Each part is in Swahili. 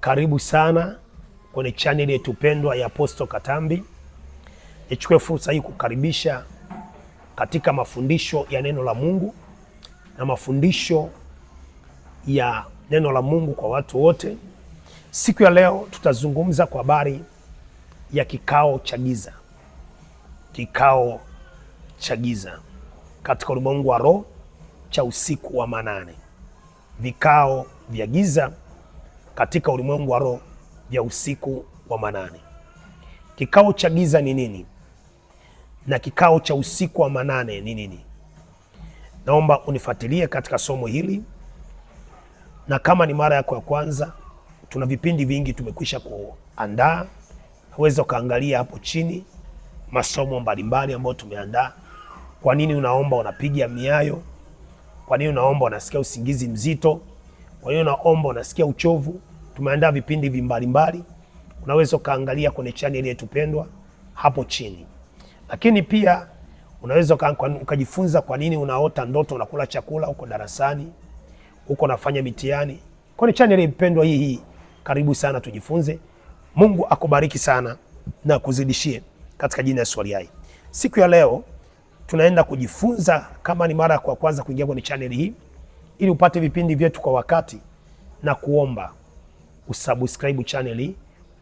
Karibu sana kwenye channel yetu pendwa ya Apostle Katambi. Nichukue fursa hii kukaribisha katika mafundisho ya neno la Mungu na mafundisho ya neno la Mungu kwa watu wote. Siku ya leo tutazungumza kwa habari ya kikao cha giza. Kikao cha giza katika ulimwengu wa roho cha usiku wa manane. Vikao vya giza katika ulimwengu wa roho vya usiku wa manane. Kikao cha giza ni nini? Na kikao cha usiku wa manane ni nini? Naomba unifuatilie katika somo hili, na kama ni mara yako ya kwanza, tuna vipindi vingi tumekwisha kuandaa. Uweza ukaangalia hapo chini masomo mbalimbali ambayo tumeandaa. Kwa nini unaomba unapiga miayo? Kwa nini unaomba unasikia usingizi mzito? Kwa nini unaomba unasikia uchovu? Tumeandaa vipindi mbalimbali. Unaweza ukaangalia kwenye channel yetu pendwa hapo chini. Lakini pia unaweza ukajifunza kwa nini unaota ndoto unakula chakula uko darasani, uko unafanya mitihani. Kwenye channel yetu pendwa hii, karibu sana tujifunze. Mungu akubariki sana na kuzidishie katika jina la Yesu aliye hai. Siku ya leo tunaenda kujifunza, kama ni mara ya kwanza kuingia kwenye channel hii, ili upate vipindi vyetu kwa wakati, na kuomba usubscribe channel hii.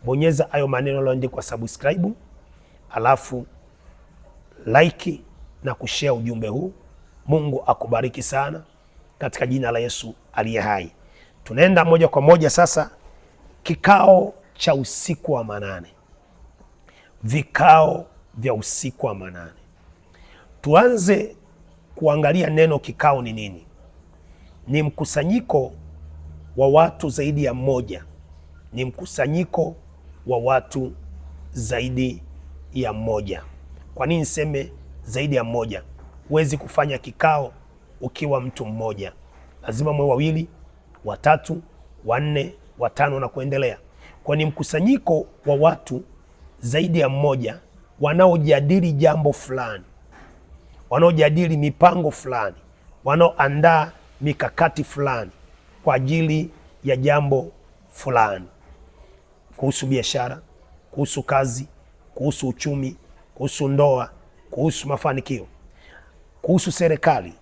Bonyeza hayo maneno yaliyoandikwa subscribe, alafu like na kushare ujumbe huu. Mungu akubariki sana katika jina la Yesu aliye hai. Tunaenda moja kwa moja sasa, kikao cha usiku wa manane. Vikao vya usiku wa manane. Tuanze kuangalia neno kikao ni nini. Ni mkusanyiko wa watu zaidi ya mmoja. Ni mkusanyiko wa watu zaidi ya mmoja. Kwa nini niseme zaidi ya mmoja? Huwezi kufanya kikao ukiwa mtu mmoja. Lazima mwe wawili, watatu, wanne, watano na kuendelea. Kwa ni mkusanyiko wa watu zaidi ya mmoja wanaojadili jambo fulani, wanaojadili mipango fulani, wanaoandaa mikakati fulani kwa ajili ya jambo fulani, kuhusu biashara, kuhusu kazi, kuhusu uchumi, kuhusu ndoa, kuhusu mafanikio, kuhusu serikali.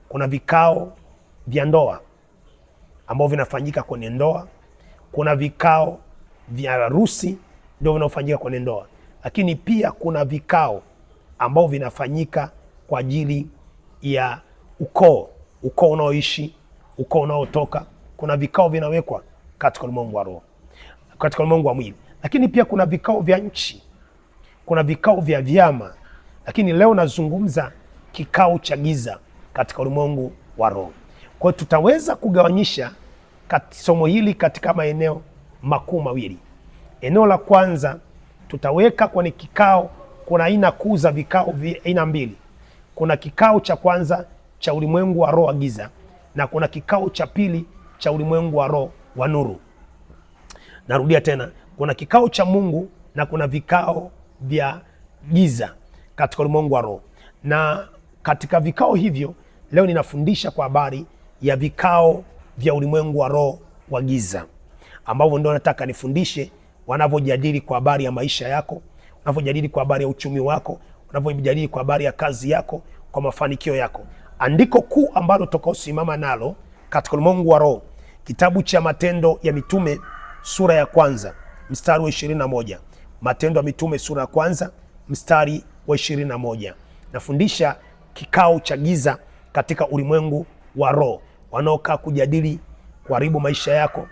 Kuna vikao vya ndoa ambao vinafanyika kwenye ndoa. Kuna vikao vya harusi ndio vinafanyika kwenye ndoa. Lakini pia kuna vikao ambao vinafanyika kwa ajili ya ukoo, ukoo unaoishi, ukoo unaotoka. Kuna vikao vinawekwa katika ulimwengu wa roho, katika ulimwengu wa mwili. Lakini pia kuna vikao vya nchi, kuna vikao vya vyama. Lakini leo nazungumza kikao cha giza katika ulimwengu wa roho. Kwa hiyo tutaweza kugawanyisha somo hili katika maeneo makuu mawili. Eneo la kwanza tutaweka kwenye kikao, kuna aina kuu za vikao aina mbili. Kuna kikao cha kwanza cha ulimwengu wa roho wa giza, na kuna kikao cha pili cha ulimwengu wa roho wa nuru. Narudia tena, kuna kikao cha Mungu na kuna vikao vya giza katika ulimwengu wa roho. Na katika vikao hivyo leo ninafundisha kwa habari ya vikao vya ulimwengu wa roho wa giza, ambavyo ndio nataka nifundishe wanavyojadili kwa habari ya maisha yako, wanavyojadili kwa habari ya uchumi wako, wanavyojadili kwa habari ya kazi yako, kwa mafanikio yako. Andiko kuu ambalo tutakaosimama nalo katika ulimwengu wa roho, kitabu cha Matendo ya Mitume sura ya kwanza mstari wa 21. Matendo ya Mitume sura ya kwanza mstari wa 21. Nafundisha kikao cha giza katika ulimwengu wa roho, wanaokaa kujadili kuharibu maisha yako,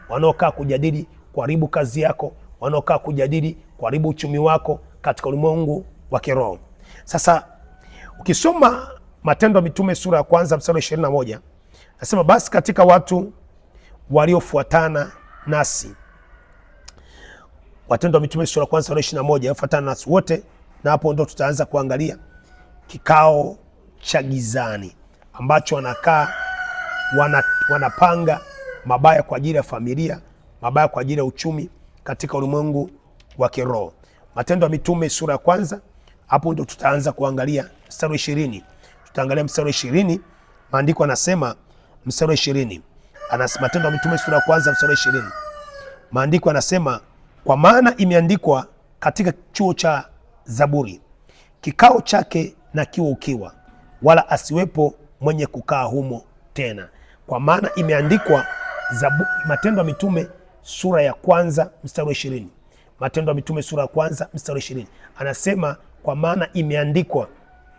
wanaokaa kujadili kuharibu kazi yako, wanaokaa kujadili kuharibu uchumi wako katika ulimwengu wa kiroho. Sasa ukisoma Matendo ya Mitume sura ya kwanza mstari wa 21, nasema basi katika watu waliofuatana nasi. Matendo ya Mitume sura ya kwanza mstari wa 21, wafuatana nasi wote. Na hapo ndo tutaanza kuangalia kikao cha gizani ambacho wanakaa wanapanga mabaya kwa ajili ya familia, mabaya kwa ajili ya uchumi katika ulimwengu wa kiroho. Matendo ya Mitume sura ya kwanza, hapo ndo tutaanza kuangalia mstari wa 20. Tutaangalia mstari wa 20. Maandiko yanasema mstari wa 20. Matendo ya Mitume sura ya kwanza mstari wa 20. Maandiko yanasema, kwa maana imeandikwa katika chuo cha Zaburi, kikao chake na kiwe ukiwa, wala asiwepo mwenye kukaa humo tena. Kwa maana imeandikwa, Matendo ya Mitume sura ya kwanza mstari wa 20. Matendo ya Mitume sura ya kwanza mstari wa 20 anasema, kwa maana imeandikwa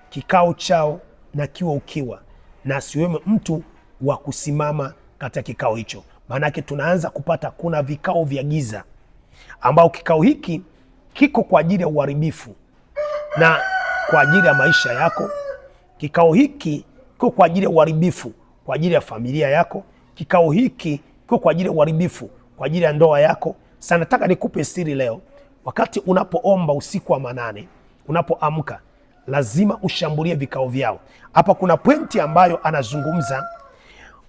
kikao chao na kiwe ukiwa, na asiwemo mtu wa kusimama katika kikao hicho. Maana yake tunaanza kupata kuna vikao vya giza, ambao kikao hiki kiko kwa ajili ya uharibifu na kwa ajili ya maisha yako. Kikao hiki kiko kwa ajili ya uharibifu kwa ajili ya familia yako. Kikao hiki kiko kwa ajili ya uharibifu kwa ajili ya ndoa yako. Sasa nataka nikupe siri leo. Wakati unapoomba usiku wa manane, unapoamka, lazima ushambulie vikao vyao. Hapa kuna pointi ambayo anazungumza,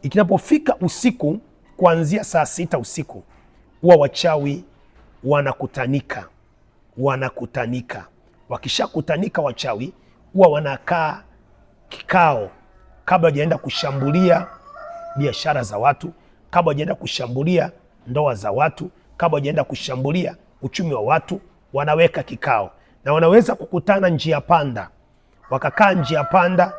ikinapofika usiku kuanzia saa 6 usiku, huwa wachawi wanakutanika. Wakishakutanika wachawi huwa wanakaa kikao kabla hajaenda kushambulia biashara za watu, kabla hajaenda kushambulia ndoa za watu, kabla hajaenda kushambulia uchumi wa watu. Wanaweka kikao na wanaweza kukutana njia panda, wakakaa njia panda,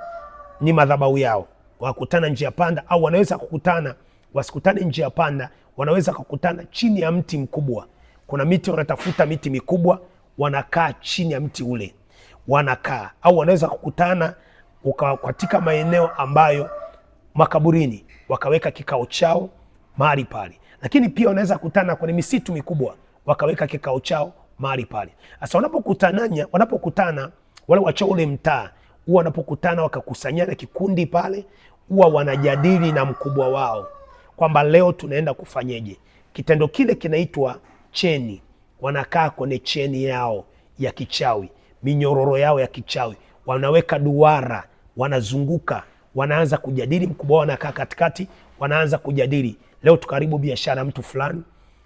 ni madhabahu yao, wakutana njia panda. Au wanaweza kukutana, wasikutane njia panda, wanaweza kukutana chini ya mti mkubwa. Kuna miti, wanatafuta miti mikubwa, wanakaa chini ya mti ule, wanakaa. Au wanaweza kukutana katika maeneo ambayo makaburini, wakaweka kikao chao mahali pale. Lakini pia wanaweza kukutana kwenye misitu mikubwa, wakaweka kikao chao mahali pale. Sasa wanapokutana wale wachawi ule mtaa, huwa wanapokutana wakakusanyana kikundi pale, huwa wanajadili na mkubwa wao kwamba leo tunaenda kufanyeje. Kitendo kile kinaitwa cheni. Wanakaa kwenye cheni yao ya kichawi, minyororo yao ya kichawi, wanaweka duara, wanazunguka, wanaanza kujadili. Mkubwa wao anakaa katikati, wanaanza kujadili, leo tukaribu biashara mtu fulani,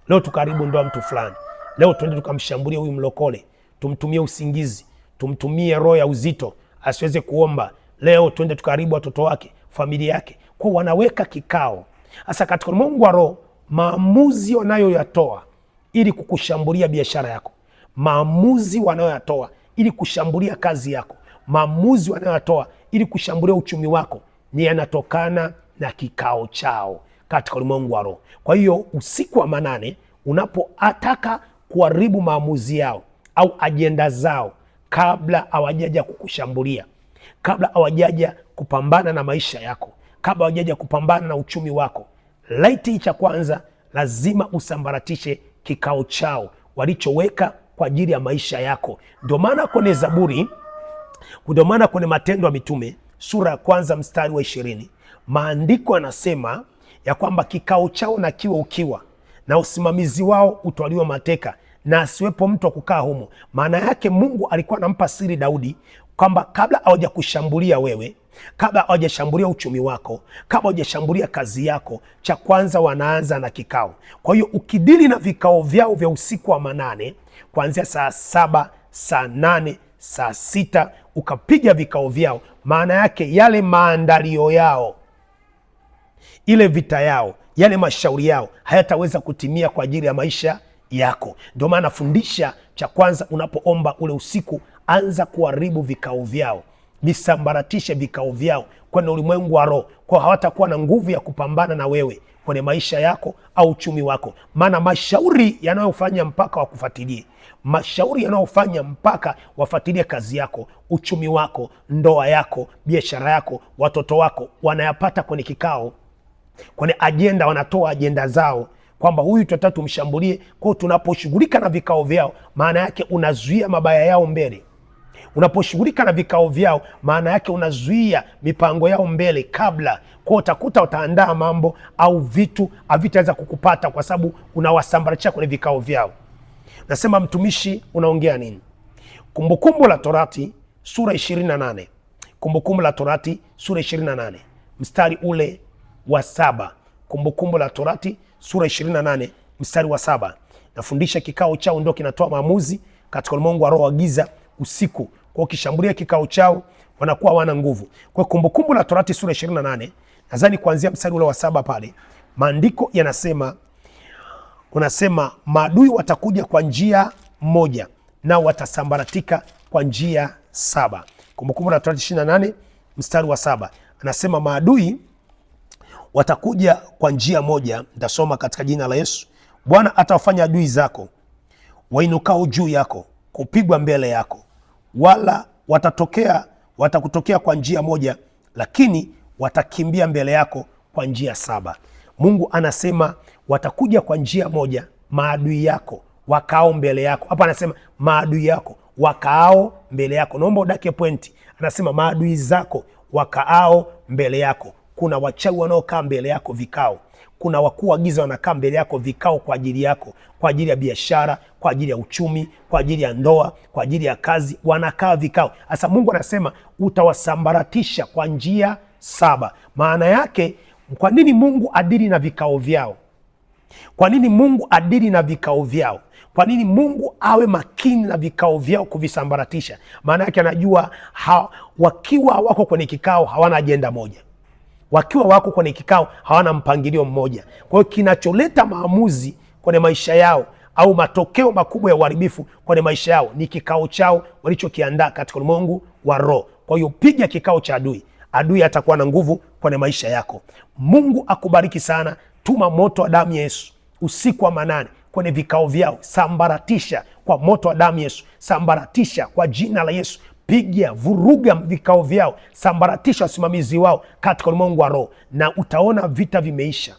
leo tukaribu ndoa mtu fulani, leo tuende tukamshambulia huyu mlokole, tumtumie usingizi, tumtumie roho ya uzito asiweze kuomba, leo tuende tukaribu watoto wake, familia yake. Kwa wanaweka kikao. Sasa katika Mungu wa roho, maamuzi wanayoyatoa ili kukushambulia biashara yako, maamuzi wanayoyatoa ili kushambulia kazi yako, maamuzi wanayoyatoa ili kushambulia uchumi wako, ni yanatokana na kikao chao katika ulimwengu wa roho. Kwa hiyo usiku wa manane, unapotaka kuharibu maamuzi yao au ajenda zao, kabla hawajaja kukushambulia, kabla hawajaja kupambana na maisha yako, kabla hawajaja kupambana na uchumi wako, laiti cha kwanza lazima usambaratishe kikao chao walichoweka kwa ajili ya maisha yako. Ndio maana kwenye Zaburi, ndio maana kwenye Matendo ya Mitume sura ya kwanza mstari wa 20, maandiko yanasema ya kwamba kikao chao na kiwe ukiwa, na usimamizi wao utwaliwa mateka, na asiwepo mtu wa kukaa humo. Maana yake Mungu alikuwa anampa siri Daudi kwamba kabla hawajakushambulia wewe, kabla hawajashambulia uchumi wako, kabla hawajashambulia kazi yako, cha kwanza wanaanza na kikao. Kwa hiyo ukidili na vikao vyao vya usiku wa manane, kuanzia saa 7, saa 8, saa 6, ukapiga vikao vyao, maana yake yale maandalio yao, ile vita yao, yale mashauri yao hayataweza kutimia kwa ajili ya maisha yako. Ndio maana fundisha, cha kwanza unapoomba ule usiku, anza kuharibu vikao vyao, visambaratishe vikao vyao kwenye ulimwengu wa roho, kwa hawatakuwa na nguvu ya kupambana na wewe kwenye maisha yako au uchumi wako. Maana mashauri yanayofanya mpaka wakufuatilie, mashauri yanayofanya mpaka wafuatilie kazi yako, uchumi wako, ndoa yako, biashara yako, watoto wako, wanayapata kwenye kikao, kwenye ajenda. Wanatoa ajenda zao kwamba huyu tutataka tumshambulie. Kwa tunaposhughulika na vikao vyao, maana yake unazuia mabaya yao mbele. Unaposhughulika na vikao vyao, maana yake unazuia mipango yao mbele kabla. Kwa utakuta utaandaa mambo au vitu havitaweza kukupata kwa sababu unawasambaratisha kwenye vikao vyao. Nasema mtumishi, unaongea nini? Kumbukumbu la Torati sura 28. Kumbukumbu la Torati sura 28 mstari ule wa 7. Kumbukumbu la Torati sura 28 mstari wa 7. Nafundisha kikao chao ndio kinatoa maamuzi katika ulimwengu wa roho wa giza usiku. Kwa ukishambulia kikao chao, wanakuwa wana nguvu. Kwa Kumbukumbu la Torati sura 28, nadhani kuanzia mstari ule wa 7 pale, maandiko yanasema unasema maadui watakuja kwa njia moja na watasambaratika kwa njia 7. Kumbukumbu la Torati 28 mstari wa 7 anasema maadui watakuja kwa njia moja. Nitasoma katika jina la Yesu. Bwana atawafanya adui zako wainukao juu yako kupigwa mbele yako, wala watakutokea kwa njia moja, lakini watakimbia mbele yako kwa njia 7. Mungu anasema watakuja kwa njia moja maadui yako wakaao mbele yako. Hapa anasema maadui yako wakaao mbele yako. Naomba udake pointi. Anasema maadui zako wakaao mbele yako. Kuna wachawi wanaokaa mbele yako vikao. Kuna wakuu wa giza wanakaa mbele yako vikao kwa ajili yako, kwa ajili ya biashara, kwa ajili ya uchumi, kwa ajili ya ndoa, kwa ajili ya kazi, wanakaa vikao. Sasa Mungu anasema utawasambaratisha kwa njia 7. Maana yake, kwa nini Mungu adili na vikao vyao? Kwa nini Mungu adili na vikao vyao? Kwa nini Mungu awe makini na vikao vyao kuvisambaratisha? Maana yake anajua wakiwa wako kwenye kikao hawana ajenda moja. Wakiwa wako kwenye kikao hawana mpangilio mmoja. Kwa hiyo kinacholeta maamuzi kwenye maisha yao au matokeo makubwa ya uharibifu kwenye maisha yao ni kikao chao walichokiandaa katika ulimwengu wa roho. Kwa hiyo piga kikao cha adui. Adui atakuwa na nguvu kwenye maisha yako. Mungu akubariki sana. Tuma moto wa damu ya Yesu usiku wa manane kwenye vikao vyao. Sambaratisha kwa moto wa damu Yesu. Sambaratisha kwa jina la Yesu. Piga, vuruga vikao vyao. Sambaratisha wasimamizi wao katika ulimwengu wa roho, na utaona vita vimeisha.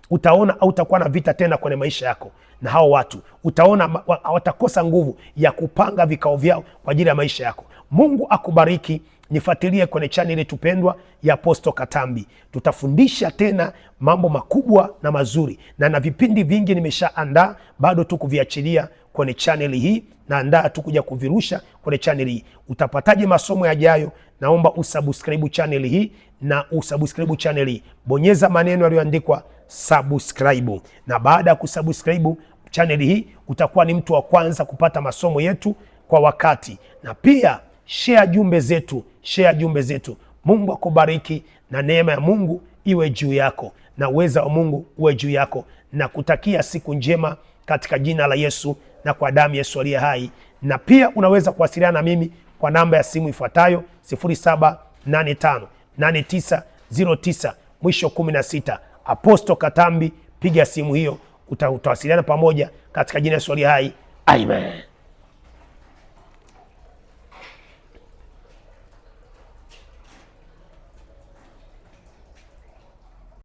Utaona hautakuwa na vita tena kwenye maisha yako na hao watu. Utaona watakosa nguvu ya kupanga vikao vyao kwa ajili ya maisha yako. Mungu akubariki. Nifuatilie kwenye chaneli tupendwa ya Apostle Katambi. Tutafundisha tena mambo makubwa na mazuri, na vipindi vingi nimeshaandaa, bado tu kuviachilia kwenye chaneli hii. Naandaa tu kuja kuvirusha kwenye chaneli hii. Utapataje masomo yajayo? Naomba usubscribe chaneli hii, na usubscribe chaneli hii, bonyeza maneno yaliyoandikwa subscribe, na baada ya kusubscribe chaneli hii utakuwa ni mtu wa kwanza kupata masomo yetu kwa wakati. Na pia share jumbe zetu. Mungu akubariki, na neema ya Mungu iwe juu yako, na uweza wa Mungu uwe juu yako, na kutakia siku njema katika jina la Yesu na kwa damu Yesu aliye hai. Na pia unaweza kuwasiliana na mimi kwa namba ya simu ifuatayo 07858909 mwisho 16. Apostle Katambi, piga simu hiyo, utawasiliana pamoja katika jina la Yesu aliye hai. Amen.